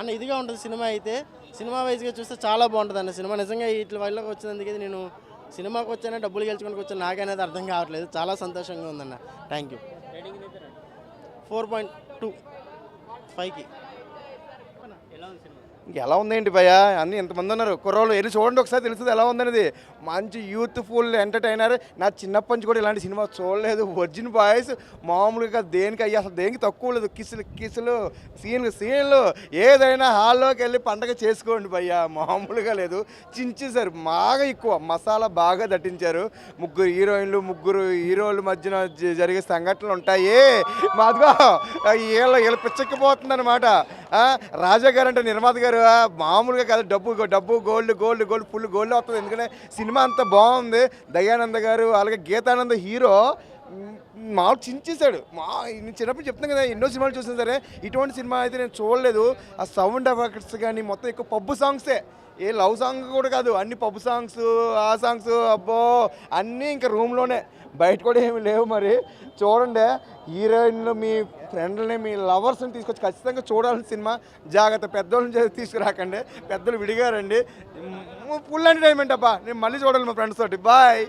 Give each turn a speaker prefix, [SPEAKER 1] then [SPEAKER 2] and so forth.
[SPEAKER 1] అన్న ఇదిగా ఉంటుంది సినిమా అయితే. సినిమా వైజ్గా చూస్తే చాలా బాగుంటుంది అన్న సినిమా. నిజంగా వీటి వల్లకి వచ్చినందుకు నేను సినిమాకి వచ్చానా డబ్బులు గెలుచుకోనికి వచ్చాను నాకనేది అర్థం కావట్లేదు. చాలా సంతోషంగా ఉందన్న. Thank you. 4.2 5కి.
[SPEAKER 2] ఎలా ఉందేంటి భయ్యా అన్నీ ఎంతమంది ఉన్నారు కుర్రోళ్ళు వెళ్ళి చూడండి ఒకసారి తెలుస్తుంది ఎలా ఉందనేది. మంచి యూత్ఫుల్ ఎంటర్టైనర్. నా చిన్నప్పటి నుంచి కూడా ఇలాంటి సినిమా చూడలేదు. ఒరిజిన్ బాయ్స్ మామూలుగా దేనికి అయ్యి అసలు దేనికి తక్కువ లేదు. కిసులు సీన్లు ఏదైనా హాల్లోకి వెళ్ళి పండగ చేసుకోండి భయ్యా, మామూలుగా లేదు. చించేశారు బాగా, ఎక్కువ మసాలా బాగా దట్టించారు. ముగ్గురు హీరోయిన్లు ముగ్గురు హీరోల మధ్యన జరిగే సంఘటనలు ఉంటాయి. మాదిగా వీళ్ళ పిచ్చెక్కిపోతుంది అనమాట. రాజా గారు అంటే నిర్మాత గారు మామూలుగా కాదు, డబ్బు గోల్డ్ ఫుల్ గోల్డ్ వస్తుంది. ఎందుకంటే సినిమా అంతా బాగుంది. దయానంద గారు అలాగే గీతానంద హీరో మాకు చించేశాడు. నేను చిన్నప్పుడు చెప్తాను కదా, ఎన్నో సినిమాలు చూసాను సరే ఇటువంటి సినిమా అయితే నేను చూడలేదు. ఆ సౌండ్ ఎఫెక్ట్స్ కానీ మొత్తం ఎక్కువ పబ్బు సాంగ్సే, ఏ లవ్ సాంగ్ కూడా కాదు, అన్ని పబ్బు సాంగ్స్ ఆ సాంగ్స్ అబ్బో అన్నీ ఇంకా రూమ్లోనే, బయట కూడా ఏమి లేవు. మరి చూడండి, హీరోయిన్లు మీ ఫ్రెండ్లని మీ లవర్స్ని తీసుకొచ్చి ఖచ్చితంగా చూడాల్సిన సినిమా. జాగ్రత్త, పెద్దోళ్ళని తీసుకురాకండి, పెద్దలు విడిగారండి. ఫుల్ ఎంటర్టైన్మెంట్ అబ్బా. నేను మళ్ళీ చూడాలి మా ఫ్రెండ్స్ తోటి. బాయ్.